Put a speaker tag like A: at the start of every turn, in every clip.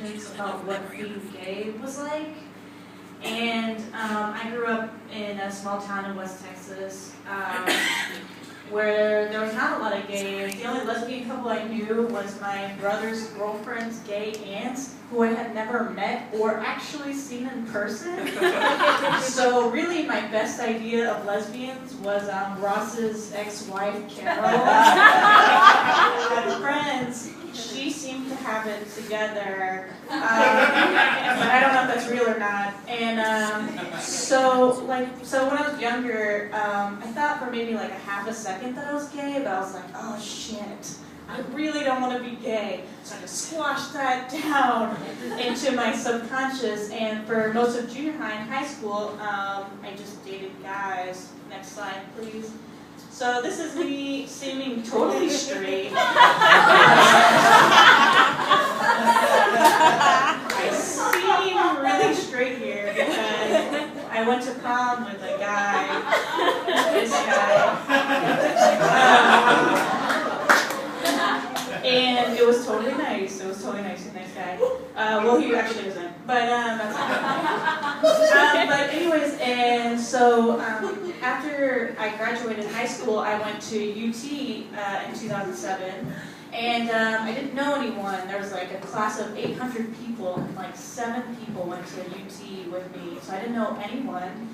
A: expectations about what being gay was like. And I grew up in a small town in West Texas where there was not a lot of gays. The only lesbian couple I knew was my brother's girlfriend's gay aunt, who I had never met or actually seen in person. So really my best idea of lesbians was Ross's ex-wife, Carol. Had friends. She seemed to have it together, but I don't know if that's real or not. And so when I was younger, I thought for maybe like a half a second that I was gay, but I was like, oh shit, I really don't want to be gay. So I just squashed that down into my subconscious. And for most of junior high and high school, I just dated guys. Next slide, please. So this is me seeming totally straight. I seem really straight here because I went to prom with a guy, this guy, and it was totally nice. It was totally nice, a nice guy. Well, he actually wasn't, but that's okay. But anyways, and so after I graduated high school, I went to UT in 2007. And I didn't know anyone. There was like a class of 800 people, and like 7 people went to UT with me, so I didn't know anyone.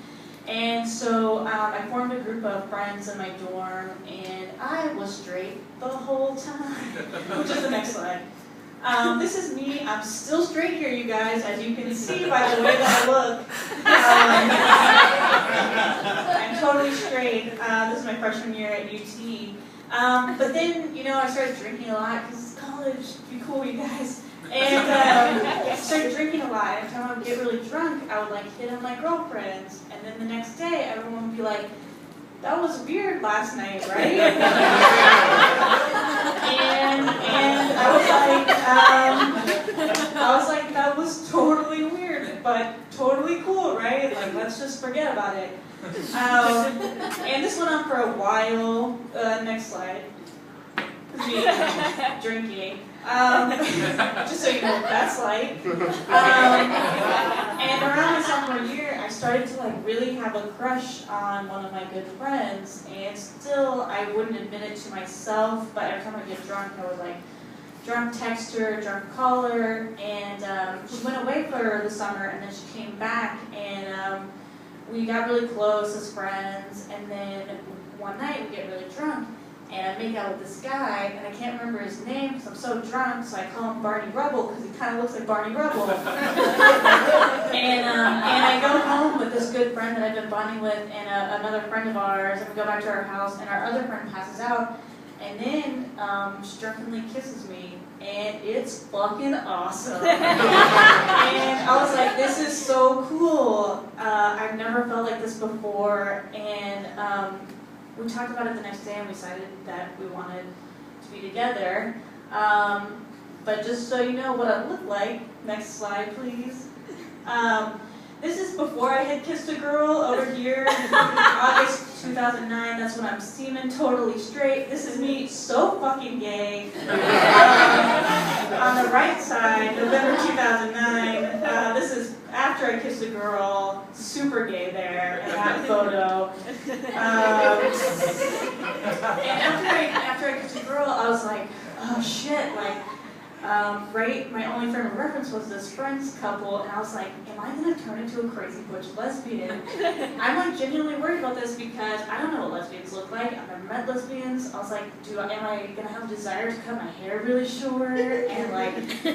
A: And so I formed a group of friends in my dorm, and I was straight the whole time, which is the next slide. This is me. I'm still straight here, you guys, as you can see by the way that I look. I'm totally straight. This is my freshman year at UT. But then, you know, I started drinking a lot because it's college. Be cool, you guys. And I started drinking a lot. Every time I would get really drunk, I would like hit on my girlfriends. And then the next day, everyone would be like, "That was weird last night, right?" and I was like, that was totally weird, but totally cool, right? Like, let's just forget about it. And this went on for a while. Next slide. Me drinking. Just so you know what that's like. And around my sophomore year, I started to like really have a crush on one of my good friends, and still I wouldn't admit it to myself. But every time I get drunk, I would like drunk text her, drunk call her, and she went away for the summer, and then she came back, and we got really close as friends. And then one night we get really drunk, and I make out with this guy, and I can't remember his name because I'm so drunk, so I call him Barney Rubble because he kind of looks like Barney Rubble. And I go home with this good friend that I've been bonding with and another friend of ours, and we go back to our house, and our other friend passes out, and then she drunkenly kisses me, and it's fucking awesome. And I was like, this is so cool. I've never felt like this before, and we talked about it the next day and we decided that we wanted to be together. But just so you know what I look like, next slide please. This is before I had kissed a girl over here in August 2009. That's when I'm seeming totally straight. This is me so fucking gay. On the right side, November 2009. This is after I kissed a girl, super gay there in that photo. And after I kissed a girl, I was like, oh shit, like, right, my only frame of reference was this friends couple, and I was like, am I going to turn into a crazy butch lesbian? I'm like genuinely worried about this because I don't know what lesbians look like. I've never met lesbians. I was like, am I going to have a desire to cut my hair really short? And like,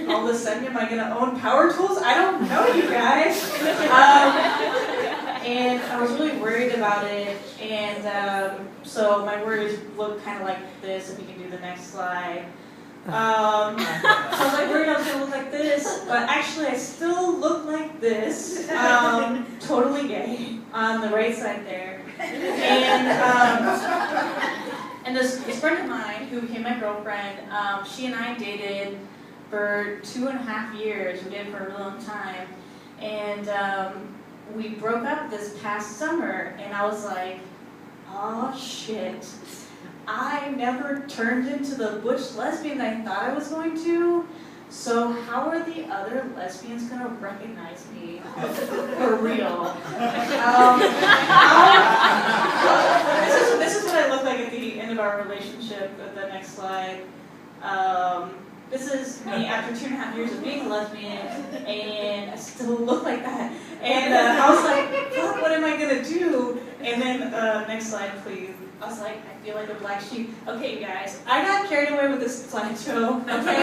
A: all of a sudden, am I going to own power tools? I don't know, you guys. And I was really worried about it, and so my worries look kind of like this, if you can do the next slide. So I was like worried I was going to look like this, but actually I still look like this, totally gay, on the right side there. And this friend of mine, who became my girlfriend, she and I dated for 2.5 years. We dated for a really long time, and we broke up this past summer, and I was like, oh shit. I never turned into the butch lesbian I thought I was going to, so how are the other lesbians gonna recognize me for real? This is what I look like at the end of our relationship. The next slide. This is me after 2.5 years of being a lesbian, and I still look like that. And I was like, fuck, what am I gonna do? And then, next slide, please. I was like, I feel like a black sheep. Okay, you guys, I got carried away with this slideshow, okay?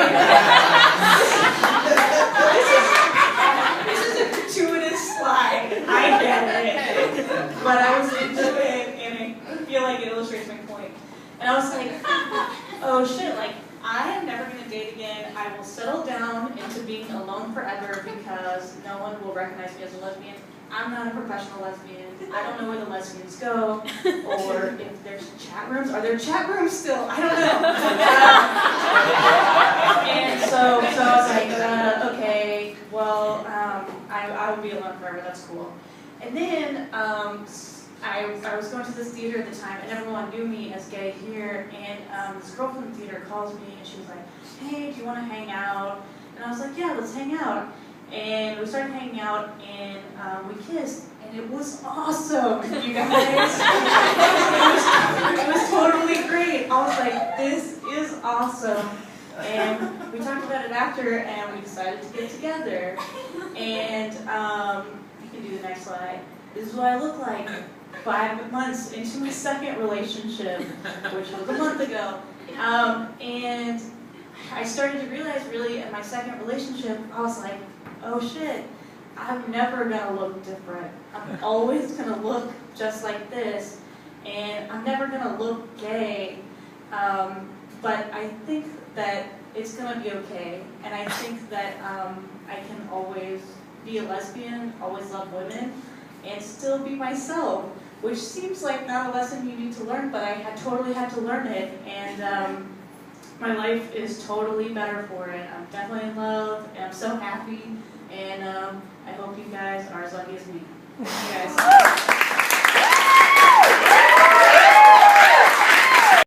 A: This is a gratuitous slide. I get it. But I was into it, and I feel like it illustrates my point. And I was like, oh shit, like, I am never going to date again. I will settle down into being alone forever because no one will recognize me as a lesbian. I'm not a professional lesbian. I don't know where the lesbians go, or if there's chat rooms. Are there chat rooms still? I don't know. And so I was like, okay, well, I will be alone forever. That's cool. And then I was going to this theater at the time, and everyone knew me as gay here, and this girl from the theater calls me, and she was like, hey, do you want to hang out? And I was like, yeah, let's hang out. And we started hanging out, and we kissed, and it was awesome, you guys. It was totally great. I was like, this is awesome. And we talked about it after, and we decided to get together. And you can do the next slide. This is what I look like 5 months into my second relationship, which was a month ago. And I started to realize, really, in my second relationship, I was like, oh shit, I'm never gonna look different. I'm always gonna look just like this, and I'm never gonna look gay. But I think that it's gonna be okay, and I think that I can always be a lesbian, always love women, and still be myself, which seems like not a lesson you need to learn, but I totally had to learn it, and my life is totally better for it. I'm definitely in love, and I'm so happy, and I hope you guys are as lucky as me. Thank you guys.